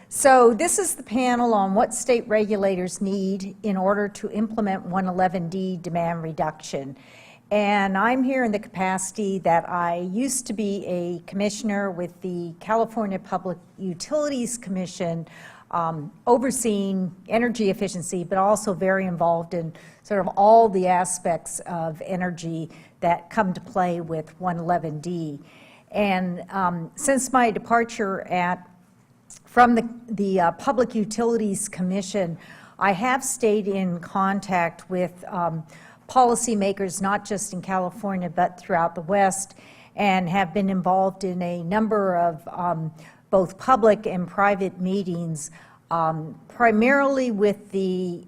So this is the panel on what state regulators need in order to implement 111D demand reduction. And I'm here in the capacity that I used to be a commissioner with the California Public Utilities Commission, overseeing energy efficiency, but also very involved in sort of all the aspects of energy that come to play with 111D. And since my departure from the Public Utilities Commission, I have stayed in contact with policymakers, not just in California, but throughout the West, and have been involved in a number of both public and private meetings, primarily with the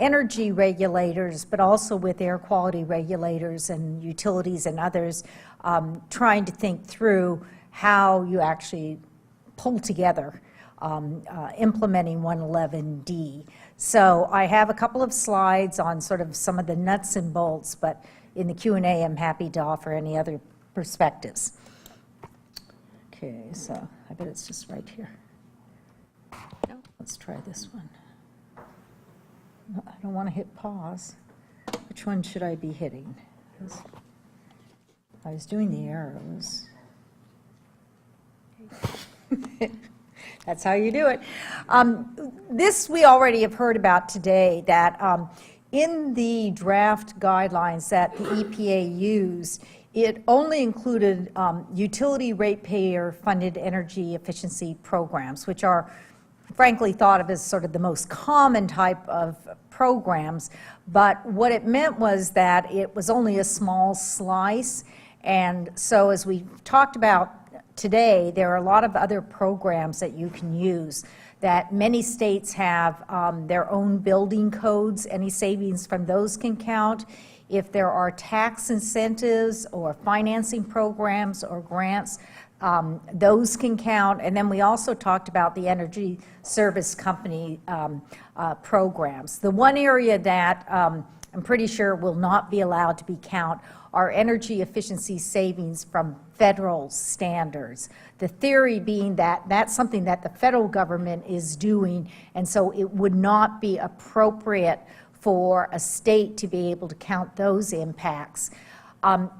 energy regulators, but also with air quality regulators and utilities and others, trying to think through how you actually pull together implementing 111D. So I have a couple of slides on sort of some of the nuts and bolts, but in the Q&A I'm happy to offer any other perspectives. Okay, so I bet it's just right here. No, let's try this one. No, I don't want to hit pause. Which one should I be hitting? I was doing the arrows. That's how you do it. This we already have heard about today, that in the draft guidelines that the EPA used, it only included utility ratepayer funded energy efficiency programs, which are frankly thought of as sort of the most common type of programs. But what it meant was that it was only a small slice. And so as we talked about today, there are a lot of other programs that you can use, that many states have their own building codes. Any savings from those can count. If there are tax incentives or financing programs or grants, those can count. And then we also talked about the energy service company programs. The one area that I'm pretty sure will not be allowed to be count are energy efficiency savings from federal standards. The theory being that that's something that the federal government is doing, and so it would not be appropriate for a state to be able to count those impacts.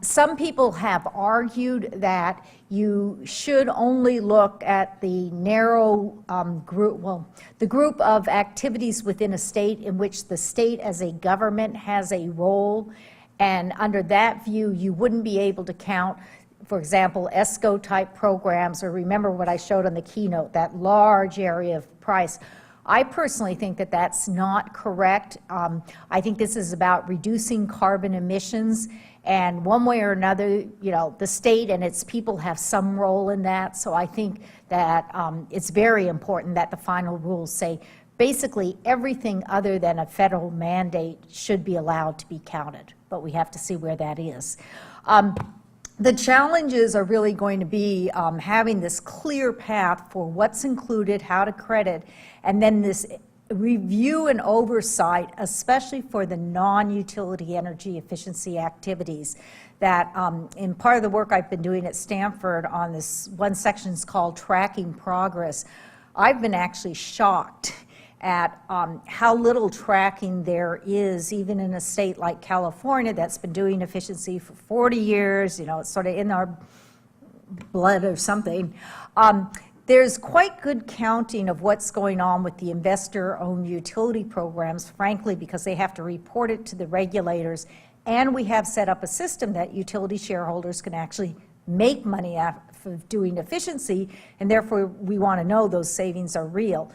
Some people have argued that you should only look at the narrow the group of activities within a state in which the state as a government has a role. And under that view, you wouldn't be able to count, for example, ESCO type programs, or remember what I showed on the keynote, that large area of price. I personally think that that's not correct. I think this is about reducing carbon emissions, and one way or another, you know, the state and its people have some role in that. So I think that it's very important that the final rules say basically everything other than a federal mandate should be allowed to be counted, but we have to see where that is. The challenges are really going to be having this clear path for what's included, how to credit, and then this review and oversight, especially for the non-utility energy efficiency activities. That in part of the work I've been doing at Stanford on this one section is called Tracking Progress, I've been actually shocked at how little tracking there is, even in a state like California that's been doing efficiency for 40 years, you know, it's sort of in our blood or something. There's quite good counting of what's going on with the investor-owned utility programs, frankly, because they have to report it to the regulators, and we have set up a system that utility shareholders can actually make money out of doing efficiency, and therefore we want to know those savings are real.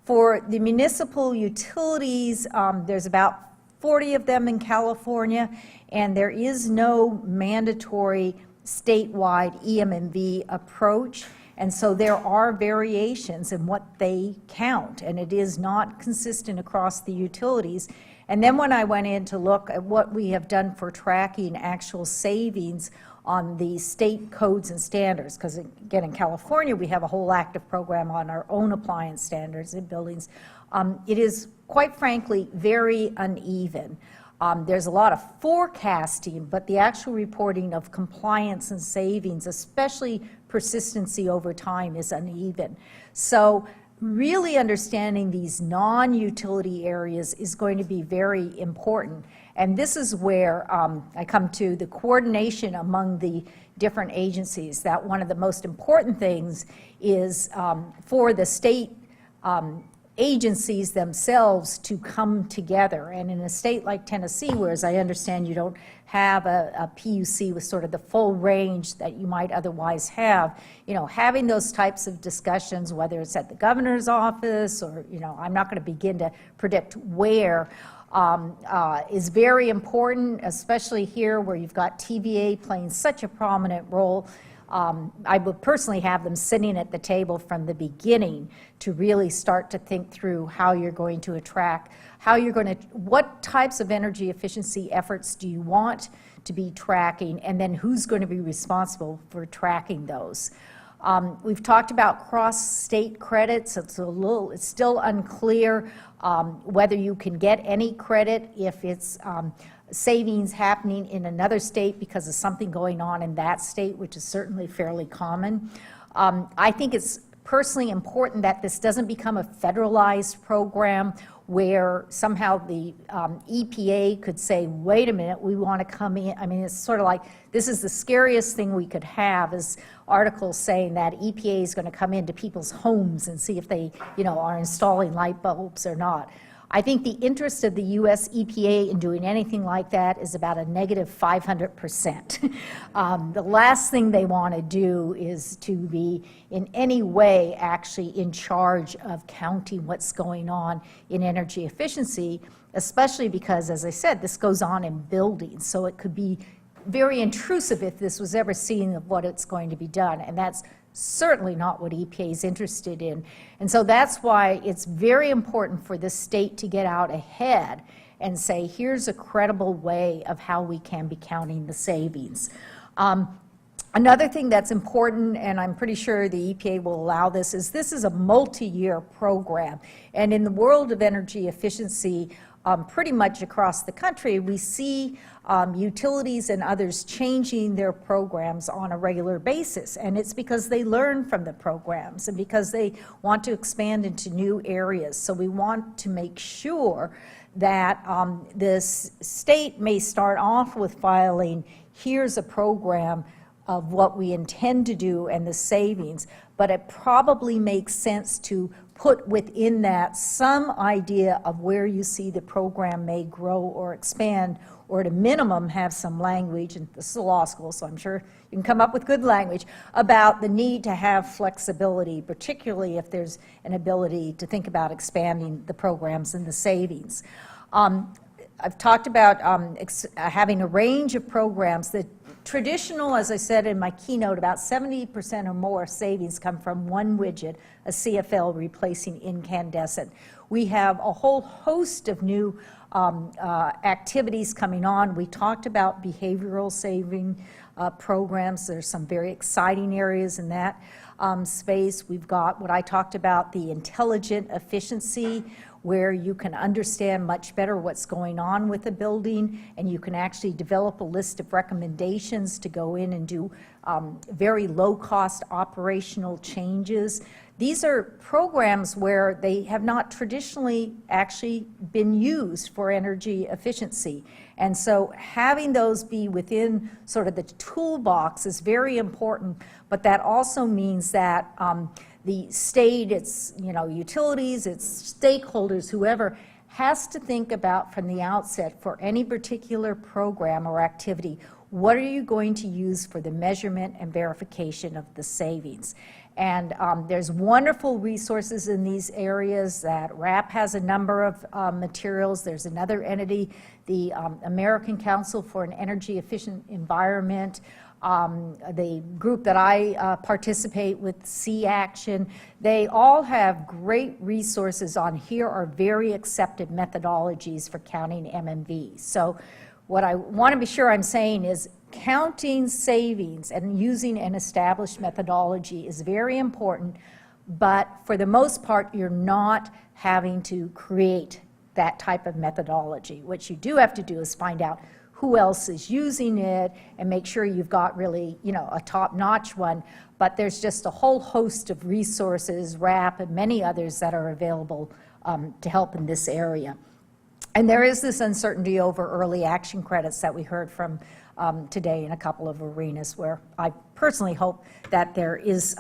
For the municipal utilities, there's about 40 of them in California, and there is no mandatory statewide EM&V approach, and so there are variations in what they count, and it is not consistent across the utilities. And then when I went in to look at what we have done for tracking actual savings on the state codes and standards, because again in California we have a whole active program on our own appliance standards in buildings, it is quite frankly very uneven. There's a lot of forecasting, but the actual reporting of compliance and savings, especially persistency over time is uneven. So really understanding these non-utility areas is going to be very important. And this is where I come to the coordination among the different agencies, that one of the most important things is for the state agencies themselves to come together. And in a state like Tennessee, where, as I understand, you don't have a PUC with sort of the full range that you might otherwise have, you know, having those types of discussions, whether it's at the governor's office or, you know, I'm not going to begin to predict where, is very important, especially here where you've got TVA playing such a prominent role. I would personally have them sitting at the table from the beginning to really start to think through how you're going to attract, how you're going to, what types of energy efficiency efforts do you want to be tracking, and then who's going to be responsible for tracking those. We've talked about cross-state credits. It's still unclear whether you can get any credit if it's savings happening in another state because of something going on in that state, which is certainly fairly common. I think it's personally important that this doesn't become a federalized program where somehow the EPA could say, wait a minute, we want to come in. I mean, it's sort of like, this is the scariest thing we could have, is articles saying that EPA is going to come into people's homes and see if they, you know, are installing light bulbs or not. I think the interest of the US EPA in doing anything like that is about a negative 500%. The last thing they want to do is to be in any way actually in charge of counting what's going on in energy efficiency, especially because, as I said, this goes on in buildings, so it could be very intrusive if this was ever seen of what it's going to be done, and that's certainly not what EPA is interested in. And so that's why it's very important for the state to get out ahead and say, here's a credible way of how we can be counting the savings. Another thing that's important, and I'm pretty sure the EPA will allow this is a multi-year program. And in the world of energy efficiency, pretty much across the country, we see utilities and others changing their programs on a regular basis. And it's because they learn from the programs and because they want to expand into new areas. So we want to make sure that this state may start off with filing, here's a program of what we intend to do and the savings, but it probably makes sense to put within that some idea of where you see the program may grow or expand, or at a minimum have some language, and this is a law school, so I'm sure you can come up with good language, about the need to have flexibility, particularly if there's an ability to think about expanding the programs and the savings. I've talked about having a range of programs. The traditional, as I said in my keynote, about 70% or more savings come from one widget, a CFL replacing incandescent. We have a whole host of new activities coming on. We talked about behavioral saving programs. There's some very exciting areas in that space. We've got what I talked about, the intelligent efficiency, where you can understand much better what's going on with a building, and you can actually develop a list of recommendations to go in and do very low-cost operational changes. These are programs where they have not traditionally actually been used for energy efficiency. And so having those be within sort of the toolbox is very important, but that also means that the state, its utilities, its stakeholders, whoever, has to think about from the outset for any particular program or activity, what are you going to use for the measurement and verification of the savings? And there's wonderful resources in these areas. That RAP has a number of materials. There's another entity, the American Council for an Energy Efficient Environment. The group that I participate with, Sea Action, they all have great resources on here are very accepted methodologies for counting M&V. So what I want to be sure I'm saying is counting savings and using an established methodology is very important, but for the most part, you're not having to create that type of methodology. What you do have to do is find out who else is using it, and make sure you've got really, you know, a top-notch one. But there's just a whole host of resources, RAP, and many others that are available to help in this area. And there is this uncertainty over early action credits that we heard from today in a couple of arenas, where I personally hope that there is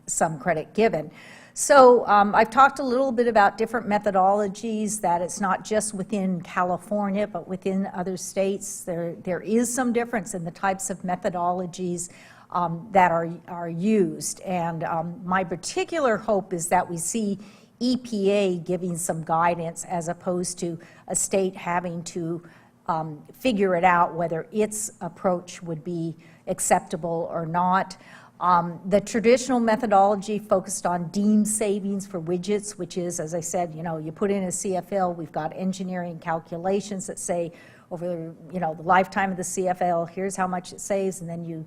some credit given. So I've talked a little bit about different methodologies, that it's not just within California, but within other states. There is some difference in the types of methodologies that are used. And my particular hope is that we see EPA giving some guidance, as opposed to a state having to figure it out whether its approach would be acceptable or not. The traditional methodology focused on deemed savings for widgets, which is, as I said, you know, you put in a CFL, we've got engineering calculations that say over, you know, the lifetime of the CFL, here's how much it saves, and then you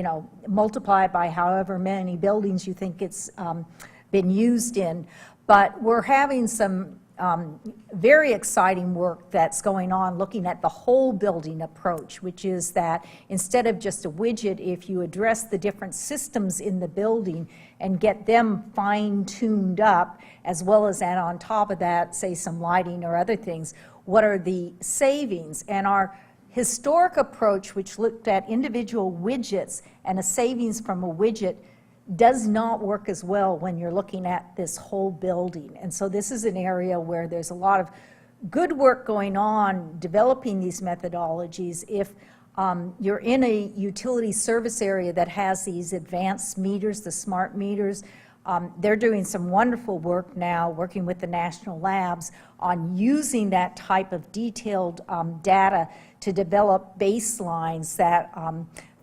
know, multiply it by however many buildings you think it's been used in. But we're having some very exciting work that's going on looking at the whole building approach, which is that instead of just a widget, if you address the different systems in the building and get them fine-tuned up, as well as add on top of that, say, some lighting or other things, what are the savings? And our historic approach, which looked at individual widgets and a savings from a widget, does not work as well when you're looking at this whole building. And so this is an area where there's a lot of good work going on developing these methodologies. If you're in a utility service area that has these advanced meters, the smart meters, they're doing some wonderful work now, working with the national labs on using that type of detailed data to develop baselines that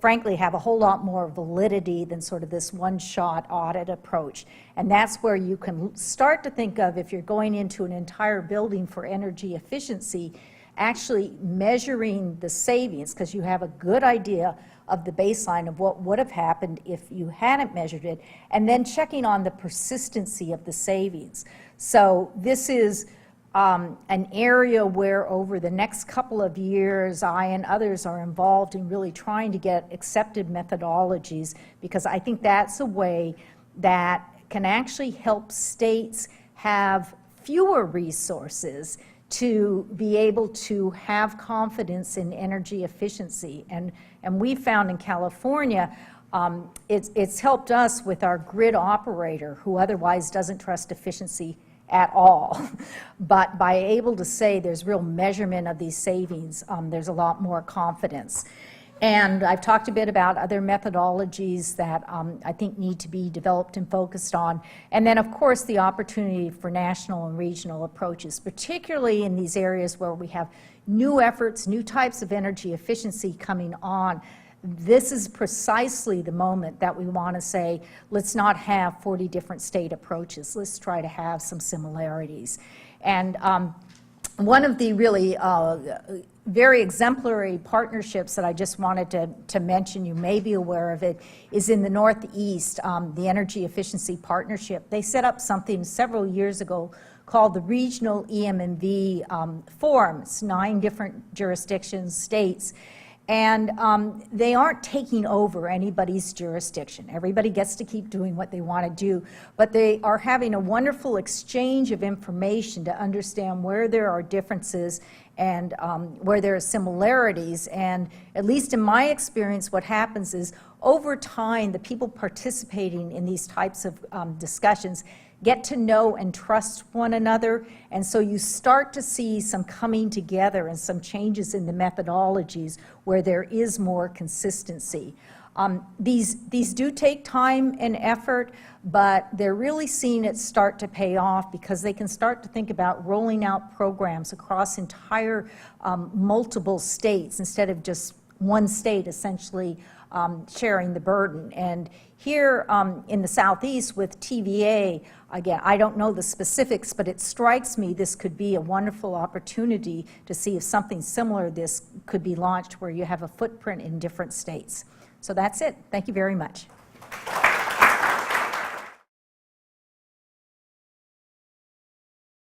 frankly have a whole lot more validity than sort of this one-shot audit approach. And that's where you can start to think of, if you're going into an entire building for energy efficiency, actually measuring the savings, because you have a good idea of the baseline of what would have happened if you hadn't measured it, and then checking on the persistency of the savings. So this is an area where over the next couple of years, I and others are involved in really trying to get accepted methodologies, because I think that's a way that can actually help states have fewer resources to be able to have confidence in energy efficiency. And we found in California, it's helped us with our grid operator, who otherwise doesn't trust efficiency at all. But by able to say there's real measurement of these savings, there's a lot more confidence. And I've talked a bit about other methodologies that I think need to be developed and focused on. And then, of course, the opportunity for national and regional approaches, particularly in these areas where we have new efforts, new types of energy efficiency coming on. This is precisely the moment that we want to say, let's not have 40 different state approaches. Let's try to have some similarities. And one of the really very exemplary partnerships that I just wanted to mention, you may be aware of it, is in the Northeast, the Energy Efficiency Partnership. They set up something several years ago called the Regional EM&V Forum. It's 9 different jurisdictions, states. And they aren't taking over anybody's jurisdiction. Everybody gets to keep doing what they want to do, but they are having a wonderful exchange of information to understand where there are differences and where there are similarities. And at least in my experience, what happens is over time, the people participating in these types of discussions get to know and trust one another, and so you start to see some coming together and some changes in the methodologies where there is more consistency. These do take time and effort, but they're really seeing it start to pay off, because they can start to think about rolling out programs across entire multiple states instead of just one state essentially sharing the burden. And here in the Southeast with TVA, again, I don't know the specifics, but it strikes me this could be a wonderful opportunity to see if something similar to this could be launched where you have a footprint in different states. So that's it. Thank you very much.